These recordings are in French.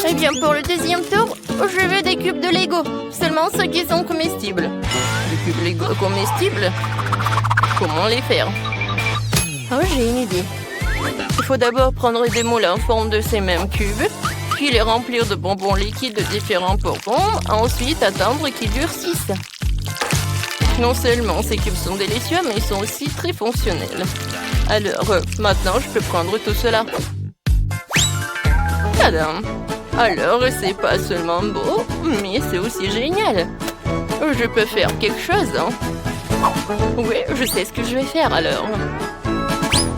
Eh bien, pour le deuxième tour, je veux des cubes de Lego. Seulement ceux qui sont comestibles. Des cubes Lego comestibles? Comment les faire? Oh, j'ai une idée. Il faut d'abord prendre des moules en forme de ces mêmes cubes, puis les remplir de bonbons liquides de différents bonbons, ensuite attendre qu'ils durcissent. Non seulement ces cubes sont délicieux, mais ils sont aussi très fonctionnels. Alors, maintenant, je peux prendre tout cela. Tadam! Alors, c'est pas seulement beau, mais c'est aussi génial. Je peux faire quelque chose, hein? Oui, je sais ce que je vais faire alors.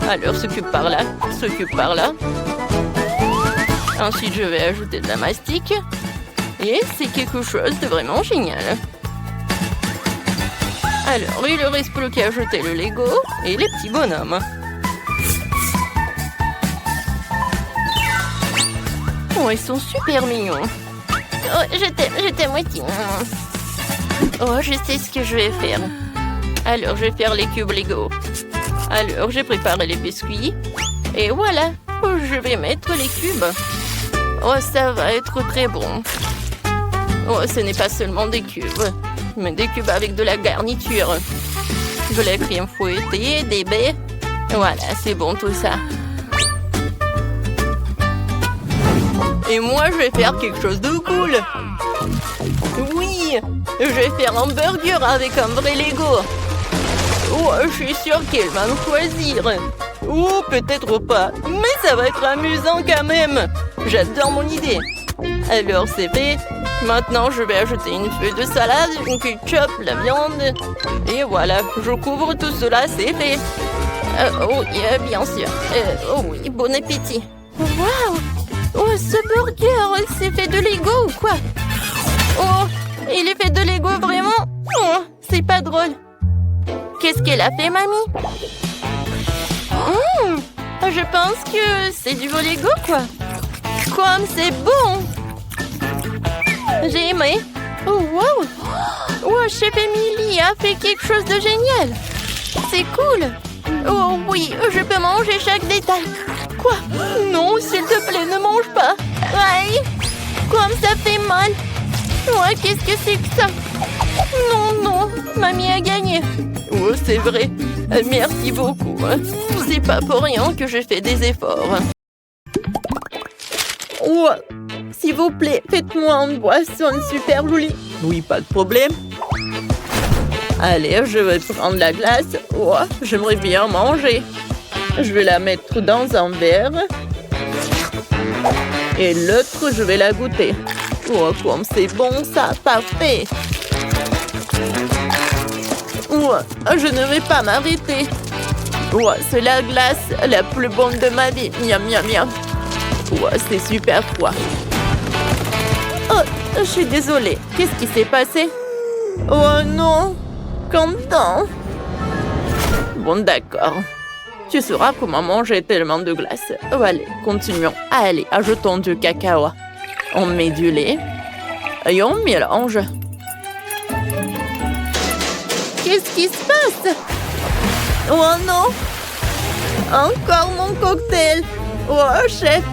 Alors, ce cube par là, ce cube par là. Ensuite, je vais ajouter de la mastic. Et c'est quelque chose de vraiment génial. Alors, il ne reste plus qu'à ajouter le Lego et les petits bonhommes. Oh, ils sont super mignons. Oh, je t'aime aussi. Oh, je sais ce que je vais faire. Alors, je vais faire les cubes Lego. Alors, j'ai préparé les biscuits. Et voilà, je vais mettre les cubes. Oh, ça va être très bon. Oh, ce n'est pas seulement des cubes, mais des cubes avec de la garniture. De la crème fouettée, des baies. Voilà, c'est bon tout ça. Et moi, je vais faire quelque chose de cool. Oui, je vais faire un burger avec un vrai Lego. Oh, je suis sûre qu'elle va me choisir. Ou peut-être pas, mais ça va être amusant quand même. J'adore mon idée. Alors, c'est fait. Maintenant, je vais ajouter une feuille de salade, une ketchup, la viande. Et voilà, je couvre tout cela, c'est fait. Oui, bien sûr. Oh oui, bon appétit. Waouh! Oh, ce burger, c'est fait de Lego ou quoi? Oh, il est fait de Lego vraiment? Oh, c'est pas drôle. Qu'est-ce qu'elle a fait, mamie? Je pense que c'est du Lego, quoi. Comme c'est bon! J'ai aimé. Oh, wow! Oh, Chef Emily a fait quelque chose de génial. C'est cool. Oh oui, je peux manger chaque détail. Quoi? Non, s'il te plaît, ne mange pas. Aïe! Comme ça fait mal. Ouais, qu'est-ce que c'est que ça? Non, non, mamie a gagné. Oh, c'est vrai. Merci beaucoup. C'est pas pour rien que je fais des efforts. Oh, s'il vous plaît, faites-moi une boisson super jolie. Oui, pas de problème. Allez, je vais prendre la glace. Oh, j'aimerais bien manger. Je vais la mettre dans un verre. Et l'autre, je vais la goûter. Oh, comme c'est bon ça, parfait. Oh, je ne vais pas m'arrêter. Oh, c'est la glace la plus bonne de ma vie. Miam, miam, miam. Oh, c'est super froid. Oh, je suis désolée. Qu'est-ce qui s'est passé? Oh non. Content. Bon, d'accord. Tu sauras comment manger tellement de glace. Oh, allez, continuons. Allez, ajoutons du cacao. On met du lait. Et on mélange. Qu'est-ce qui se passe? Oh non! Encore mon cocktail! Oh, chef!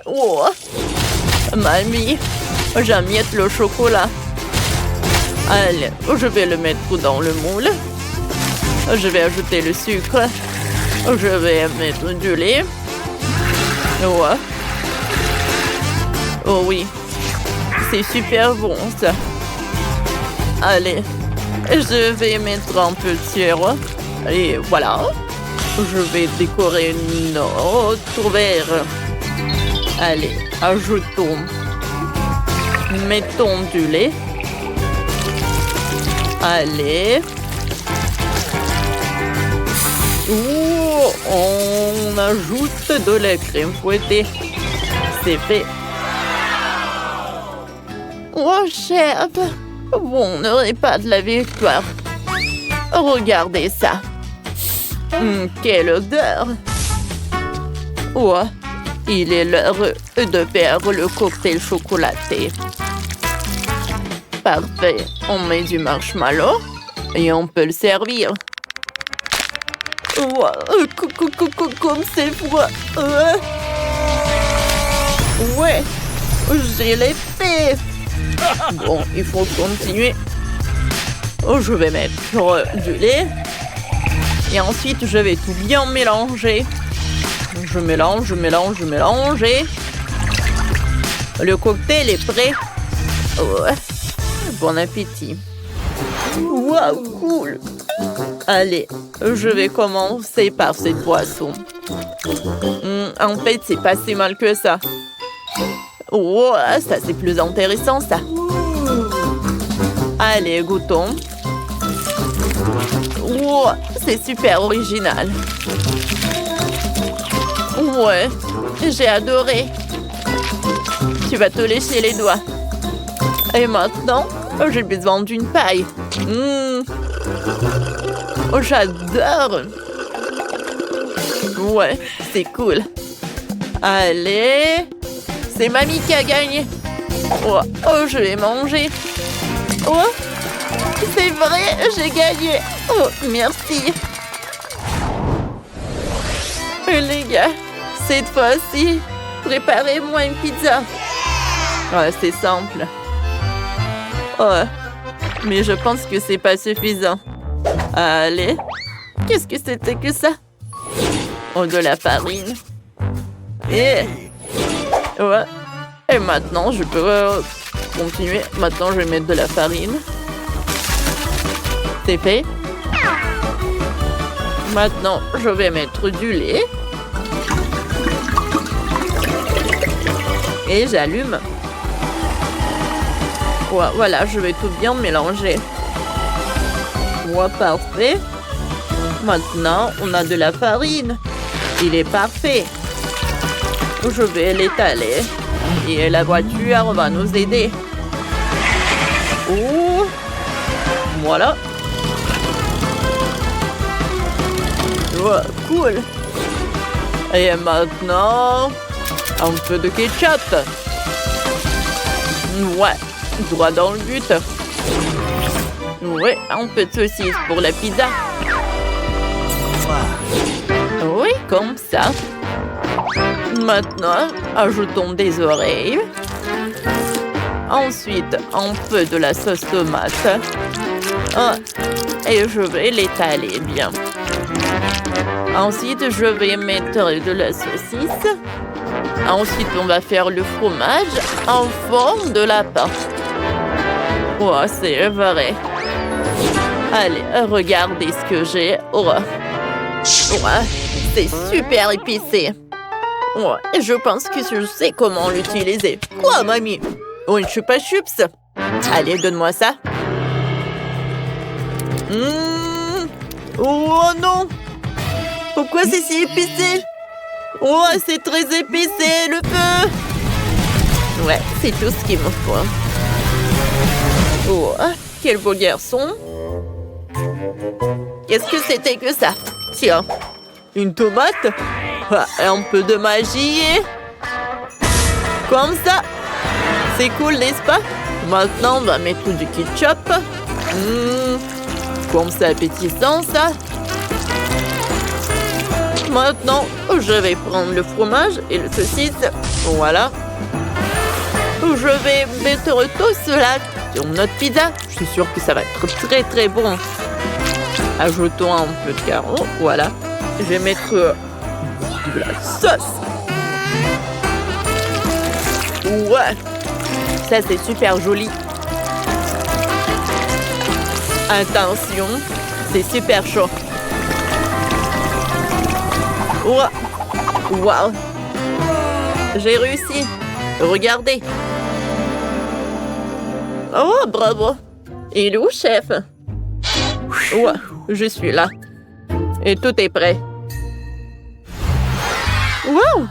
Oh! Mamie, j'amiette le chocolat. Allez, je vais le mettre dans le moule. Je vais ajouter le sucre. Je vais mettre du lait. Oh, oh oui, c'est super bon ça. Allez, je vais mettre un peu de sirop. Et voilà, je vais décorer notre verre. Allez, ajoutons. Mettons du lait. Allez. Ouh, on ajoute de la crème fouettée. C'est fait. Oh, chef, vous n'aurez pas de la victoire. Regardez ça. Quelle odeur. Oh, il est l'heure de faire le cocktail chocolaté. Parfait. On met du marshmallow et on peut le servir. Oh, comme c'est froid. Ouais. J'ai les fait. Bon, il faut continuer. Oh, je vais mettre du lait. Et ensuite, je vais tout bien mélanger. Je mélange, je mélange, je mélange. Et le cocktail est prêt. Ouais. Bon appétit. Waouh, cool. Allez, je vais commencer par cette boisson. En fait, c'est pas si mal que ça. Oh, ça c'est plus intéressant, ça. Allez, goûtons. Oh, c'est super original. Ouais, j'ai adoré. Tu vas te lécher les doigts. Et maintenant, j'ai besoin d'une paille. Oh, j'adore. Ouais, c'est cool. Allez. C'est mamie qui a gagné. Oh, je vais manger. Oh, c'est vrai, j'ai gagné. Oh, merci. Les gars, cette fois-ci, préparez-moi une pizza. Ouais, c'est simple. Oh, mais je pense que c'est pas suffisant. Allez, qu'est-ce que c'était que ça? Oh, de la farine. Ouais. Et maintenant, je peux continuer. Maintenant, je vais mettre de la farine. C'est fait. Maintenant, je vais mettre du lait. Et j'allume. Ouais, voilà, je vais tout bien mélanger. Ouais, parfait. Maintenant, on a de la farine. Il est parfait. Je vais l'étaler. Et la voiture va nous aider. Oh, voilà. Oh, cool. Et maintenant, un peu de ketchup. Ouais, droit dans le but. Ouais, un peu de saucisse pour la pizza. Oui, comme ça. Maintenant, ajoutons des oreilles. Ensuite, un peu de la sauce tomate. Et je vais l'étaler bien. Ensuite, je vais mettre de la saucisse. Ensuite, on va faire le fromage en forme de lapin. Oh, c'est vrai. Allez, regardez ce que j'ai. Oh. Ouais, c'est super épicé. Ouais, je pense que je sais comment l'utiliser. Quoi, mamie? Oh, une chupa chups. Allez, donne-moi ça. Oh non! Pourquoi c'est si épicé? Oh, c'est très épicé, le feu! Ouais, c'est tout ce qu'il me faut. Oh, quel beau garçon! Qu'est-ce que c'était que ça? Tiens, une tomate? Un peu de magie. Comme ça. C'est cool, n'est-ce pas? Maintenant, on va mettre du ketchup. Comme c'est appétissant, ça. Maintenant, je vais prendre le fromage et le saucisse. Voilà. Je vais mettre tout cela sur notre pizza. Je suis sûre que ça va être très très bon. Ajoutons un peu de carreau. Voilà. Je vais mettre de la sauce. Ouais. Ça, c'est super joli. Attention, c'est super chaud. Wow. J'ai réussi. Regardez. Oh, bravo. Il est où, chef? Ouais, je suis là. Et tout est prêt. Wow!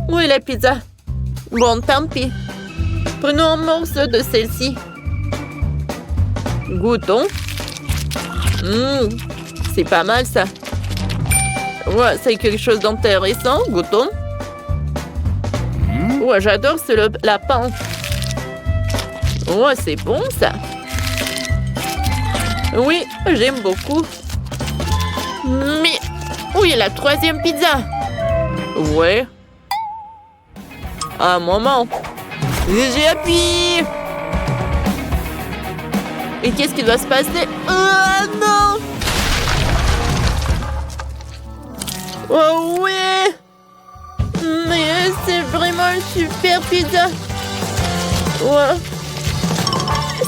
Où est la pizza? Bon, tant pis. Prenons un morceau de celle-ci. Goûtons. C'est pas mal, ça. Ouais, c'est quelque chose d'intéressant. Goûtons. Ouais, j'adore ce lapin. Ouais, c'est bon, ça. Oui, j'aime beaucoup. Mais où est la troisième pizza? Ouais. Un moment. J'ai appuyé. Et qu'est-ce qui doit se passer? Oh non! Oh ouais! Mais c'est vraiment une super pizza! Ouais!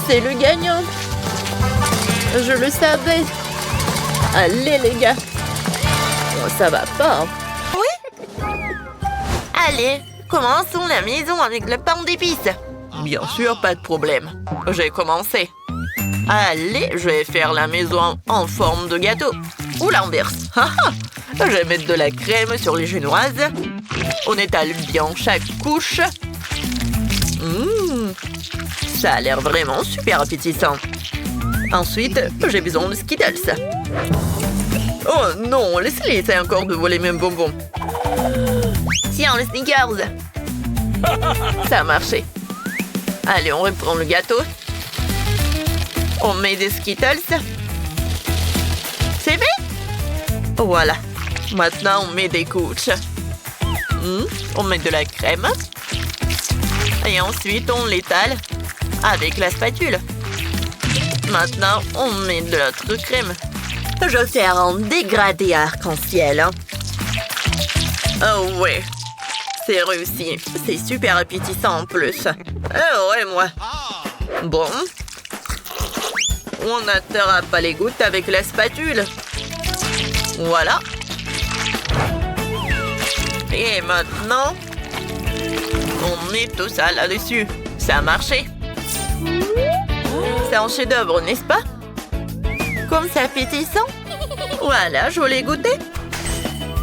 C'est le gagnant! Je le savais! Allez les gars! Oh, ça va pas! Oui? Allez, commençons la maison avec le pain d'épices! Bien sûr, pas de problème. J'ai commencé. Allez, je vais faire la maison en forme de gâteau. Ou l'inverse. Je vais mettre de la crème sur les génoises. On étale bien chaque couche. Ça a l'air vraiment super appétissant. Ensuite, j'ai besoin de Skittles. Oh non, laissez-les essayer encore de voler mes bonbons. Tiens, les Snickers. Ça a marché. Allez, on reprend le gâteau. On met des Skittles. C'est fait? Voilà. Maintenant, on met des couches. On met de la crème. Et ensuite, on l'étale avec la spatule. Maintenant, on met de l'autre crème. Je vais faire un dégradé arc-en-ciel. Oh ouais. C'est réussi. C'est super appétissant en plus. Oh ouais, moi. Bon. On n'attrape pas les gouttes avec la spatule. Voilà. Et maintenant, on met tout ça là-dessus. Ça a marché. C'est un chef-d'œuvre, n'est-ce pas? Comme c'est appétissant. Voilà, je voulais goûter.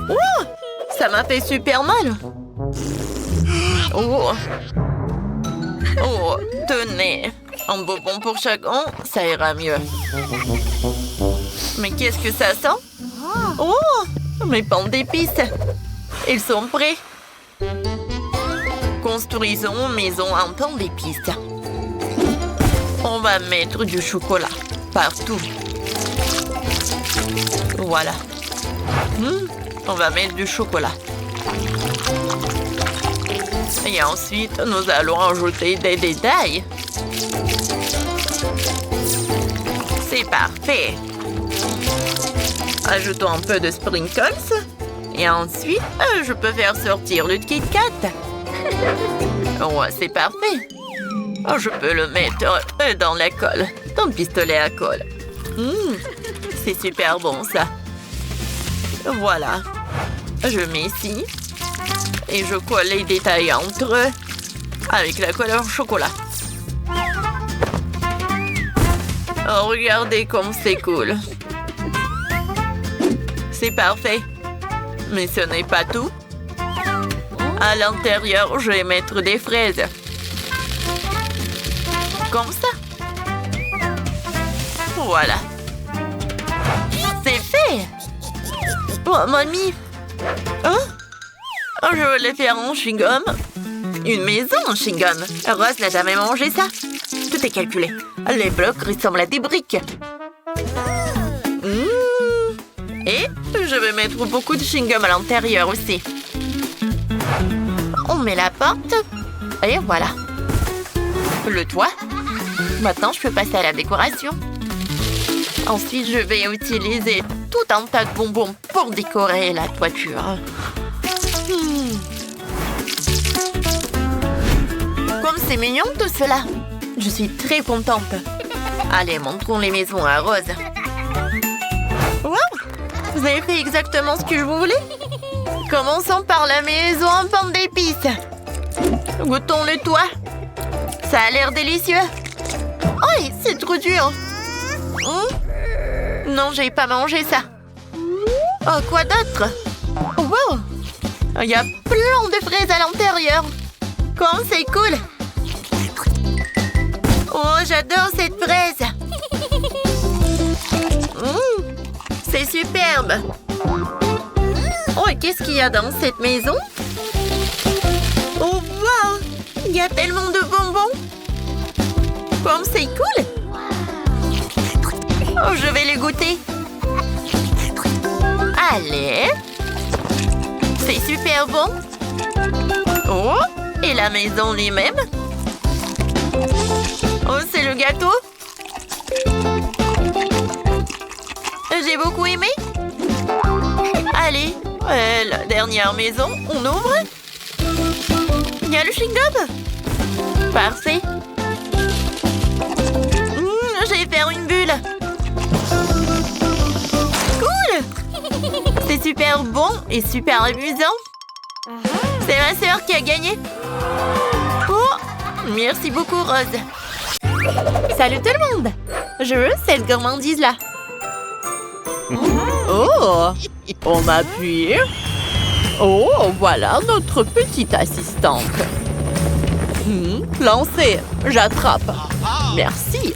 Oh, ça m'a fait super mal. Oh. Oh, tenez. Un bonbon pour chacun, ça ira mieux. Mais qu'est-ce que ça sent? Oh, mes pains d'épices. Ils sont prêts. Construisons maison en pain d'épices. On va mettre du chocolat partout. Voilà. On va mettre du chocolat. Et ensuite, nous allons ajouter des détails. C'est parfait. Ajoutons un peu de sprinkles. Et ensuite, je peux faire sortir le Kit Kat. Ouais, c'est parfait. Je peux le mettre dans la colle, dans le pistolet à colle. C'est super bon, ça. Voilà. Je mets ici. Et je colle les détails entre eux avec la couleur chocolat. Oh, regardez comme c'est cool. C'est parfait. Mais ce n'est pas tout. À l'intérieur, je vais mettre des fraises. Comme ça. Voilà. C'est fait. Oh, mamie. Hein? Je voulais faire un chewing-gum. Une maison en chewing-gum. Rose n'a jamais mangé ça. Tout est calculé. Les blocs ressemblent à des briques. Et je vais mettre beaucoup de chewing-gum à l'intérieur aussi. On met la porte. Et voilà. Le toit. Maintenant, je peux passer à la décoration. Ensuite, je vais utiliser tout un tas de bonbons pour décorer la toiture. Comme c'est mignon tout cela. Je suis très contente. Allez, montrons les maisons à Rose. Wow! Vous avez fait exactement ce que je voulais. Commençons par la maison en pain d'épices. Goûtons le toit. Ça a l'air délicieux. Oh, c'est trop dur. Non, j'ai pas mangé ça. Oh, quoi d'autre? Wow! Il y a plein de fraises à l'intérieur. Comme c'est cool. Oh, j'adore cette fraise. C'est superbe. Oh, et qu'est-ce qu'il y a dans cette maison? Oh, wow! Il y a tellement de bonbons. Comme c'est cool. Oh, je vais les goûter. Allez. C'est super bon. Oh, et la maison lui-même. Oh, c'est le gâteau? J'ai beaucoup aimé. Allez, la dernière maison, on ouvre. Il y a le chewing-gum. Parfait. Je vais faire une bulle. Cool. C'est super bon et super amusant. C'est ma sœur qui a gagné. Oh, merci beaucoup, Rose. Salut tout le monde. Je veux cette gourmandise-là. Oh, on m'appuie. Oh, voilà notre petite assistante. Lancez, j'attrape. Merci.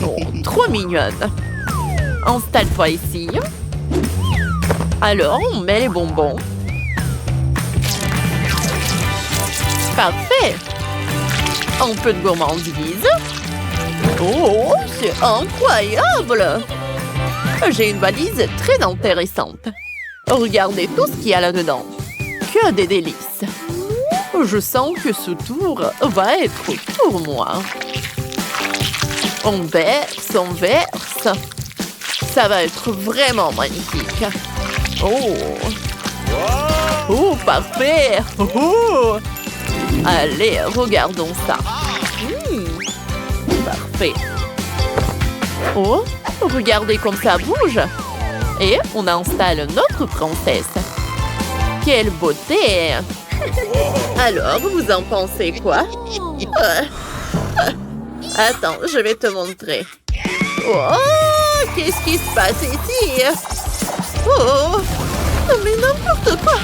Oh, trop mignonne. Installe-toi ici. Alors, on met les bonbons. Parfait. Un peu de gourmandise. Oh, c'est incroyable. J'ai une valise très intéressante. Regardez tout ce qu'il y a là-dedans. Que des délices. Je sens que ce tour va être pour moi. On verse. Ça va être vraiment magnifique. Oh. Oh, parfait. Oh. Allez, regardons ça. Parfait. Oh, regardez comme ça bouge. Et on installe notre princesse. Quelle beauté! Alors, vous en pensez quoi? Attends, je vais te montrer. Oh, qu'est-ce qui se passe ici? Oh, mais n'importe quoi!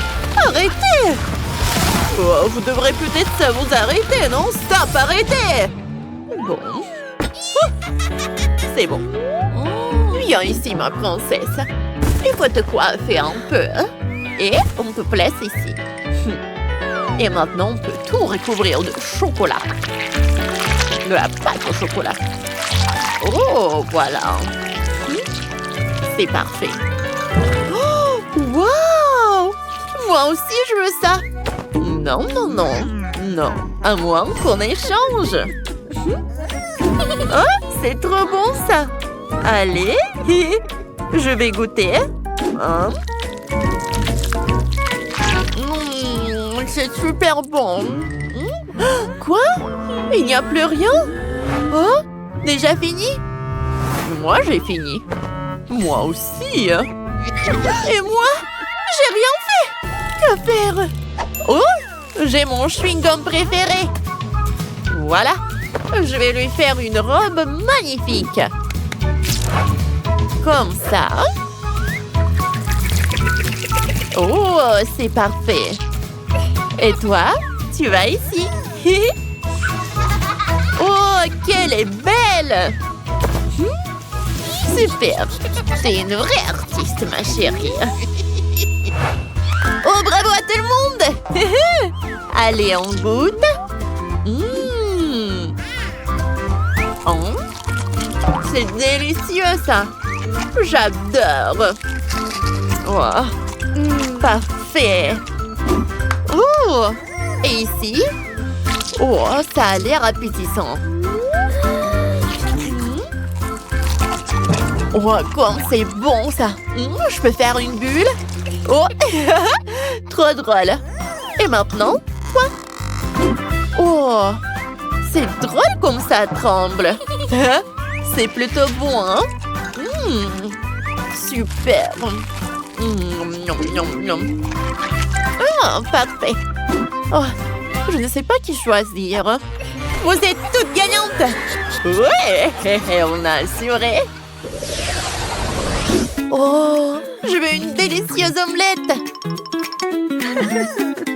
Arrêtez! Oh, vous devrez peut-être vous arrêter, non? Stop, arrêtez! Bon. Oh, c'est bon. Viens ici, ma princesse. Il faut te coiffer un peu. Et on te place ici. Et maintenant, on peut tout recouvrir de chocolat. De la pâte au chocolat. Oh, voilà. C'est parfait. Oh, wow! Moi aussi, je veux ça. Non, non, non. Non, à moins qu'on échange. Oh, c'est trop bon, ça. Allez, je vais goûter. C'est super bon. Quoi? Il n'y a plus rien? Oh, déjà fini? Moi, j'ai fini. Moi aussi. Et moi, j'ai rien fait. Que faire? Oh, j'ai mon chewing-gum préféré. Voilà. Je vais lui faire une robe magnifique. Comme ça. Oh, c'est parfait. Et toi, tu vas ici. Oh, qu'elle est belle! Super. C'est une vraie artiste, ma chérie. Oh, bravo à tout le monde! Allez, on goûte. Oh, c'est délicieux, ça. J'adore. Oh, parfait. Oh, et ici? Oh, ça a l'air appétissant. Oh, comme c'est bon, ça. Je peux faire une bulle? Oh, trop drôle. Et maintenant, quoi? Oh, c'est drôle comme ça tremble. C'est plutôt bon, hein? Super. Ah, parfait. Oh, je ne sais pas qui choisir. Vous êtes toutes gagnantes. Ouais, on a assuré. Oh, je veux une délicieuse omelette.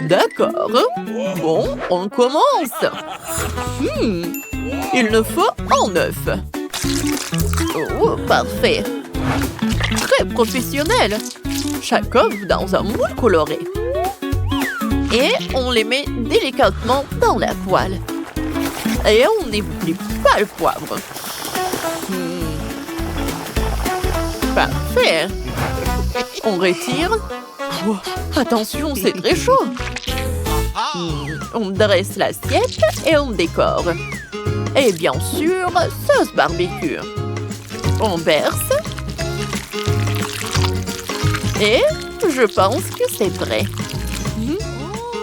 D'accord. Bon, on commence. Il ne faut en œuf. Oh, parfait. Très professionnel. Chaque œuf dans un moule coloré. Et on les met délicatement dans la poêle. Et on n'oublie pas le poivre. Parfait. On retire. Oh, attention, c'est très chaud. On dresse l'assiette et on décore. Et bien sûr, sauce barbecue. On verse. Et je pense que c'est prêt.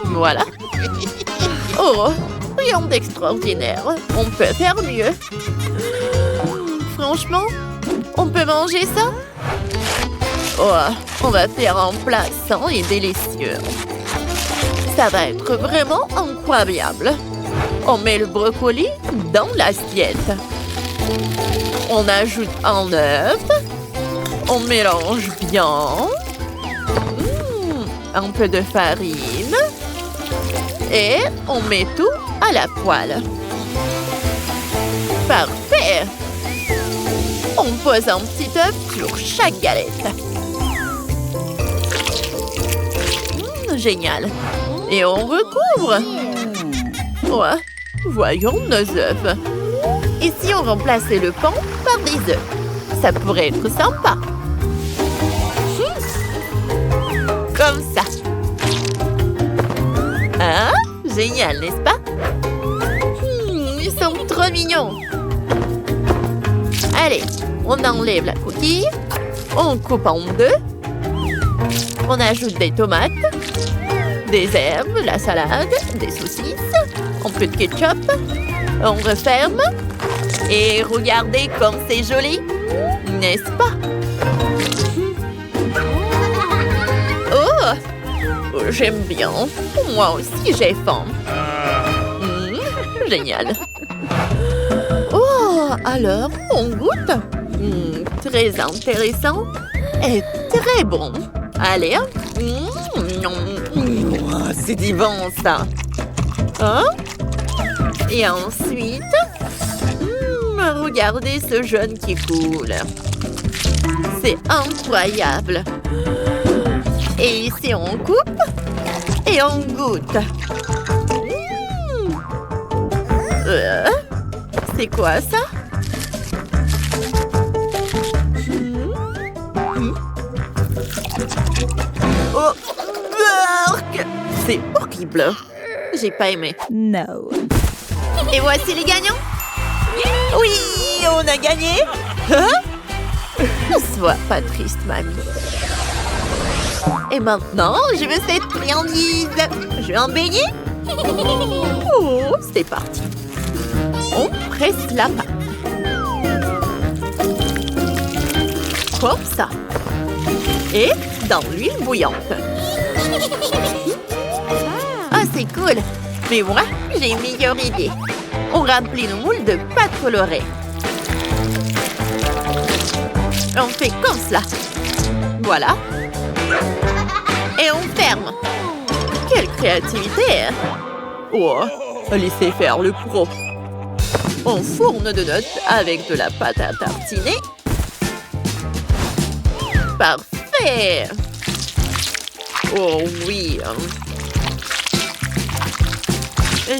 Voilà. Oh, rien d'extraordinaire. On peut faire mieux. Franchement, on peut manger ça? Oh, on va faire un plat sain et délicieux. Ça va être vraiment incroyable. On met le brocoli dans l'assiette. On ajoute un œuf. On mélange bien. Un peu de farine. Et on met tout à la poêle. Parfait! On pose un petit œuf sur chaque galette. Génial! Et on recouvre. Ouais, voyons nos œufs. Et si on remplaçait le pain par des œufs? Ça pourrait être sympa. Comme ça. Ah, génial, n'est-ce pas? Ils sont trop mignons. Allez, on enlève la coquille. On coupe en deux. On ajoute des tomates, des herbes, la salade, des saucisses, un peu de ketchup. On referme. Et regardez comme c'est joli. N'est-ce pas? Oh, j'aime bien. Moi aussi, j'ai faim. Génial. Oh, alors, on goûte? Très intéressant et très bon. Allez. C'est divin, ça. Hein? Et ensuite, regardez ce jaune qui coule. C'est incroyable. Et ici, on coupe et on goûte. C'est quoi ça? Oh, burk! C'est horrible. J'ai pas aimé. No. Et voici les gagnants. Oui, on a gagné. Hein? Ne sois pas triste, mamie. Et maintenant, je veux cette friandise. Je vais en baigner. Oh, c'est parti. On presse la pâte. Comme ça. Et dans l'huile bouillante. Ah, c'est cool. Mais moi, j'ai une meilleure idée. On remplit le moule de pâte colorée. On fait comme cela. Voilà. Et on ferme. Quelle créativité! Oh, laissez faire le pro. On fourne de notes avec de la pâte à tartiner. Parfait! Oh oui!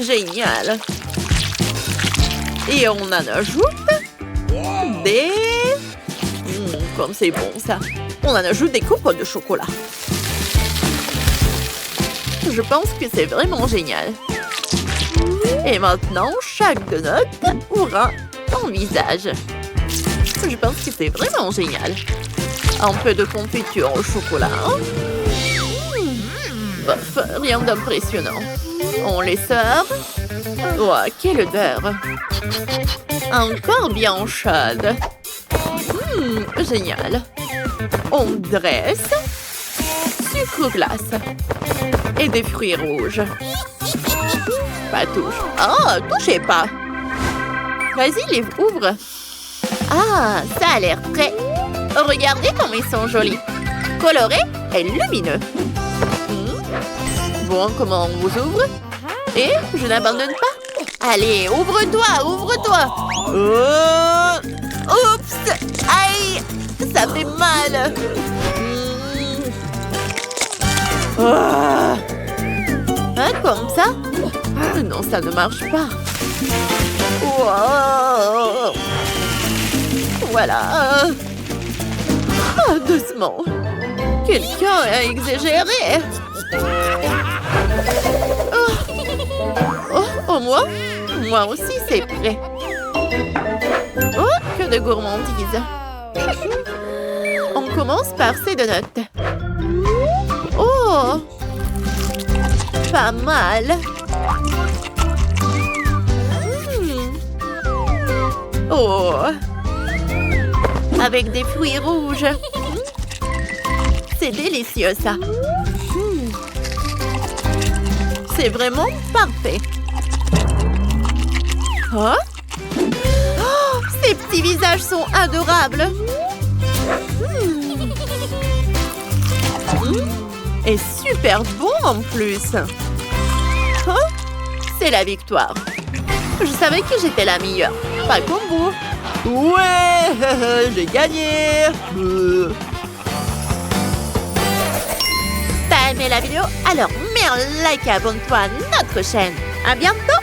Génial! Et on en ajoute des... comme c'est bon ça! On en ajoute des coupes de chocolat. Je pense que c'est vraiment génial. Et maintenant, chaque donut aura un visage. Je pense que c'est vraiment génial. Un peu de confiture au chocolat. Bof, rien d'impressionnant. On les sort. Oh, quelle odeur! Encore bien chaude. Génial. On dresse. Sucre glace. Et des fruits rouges. Pas touche. Oh, touchez pas. Vas-y, les ouvre. Ah, ça a l'air prêt. Regardez comme ils sont jolis. Colorés et lumineux. Bon, comment on vous ouvre? Et je n'abandonne pas. Allez, ouvre-toi, ouvre-toi. Oups. Aïe. Ça fait mal. Hein, comme ça? Non, ça ne marche pas. Wow. Voilà. Oh, doucement. Quelqu'un a exagéré. Oh. Oh, moi? Moi aussi, c'est prêt. Oh, que de gourmandise. On commence par ces donuts. Oh! Pas mal. Oh! Avec des fruits rouges. C'est délicieux, ça. C'est vraiment parfait. Oh? Oh, ces petits visages sont adorables. Et super bon en plus. Oh, c'est la victoire. Je savais que j'étais la meilleure. Pas comme vous. Ouais, j'ai gagné. T'as aimé la vidéo? Alors mets un like et abonne-toi à notre chaîne. À bientôt.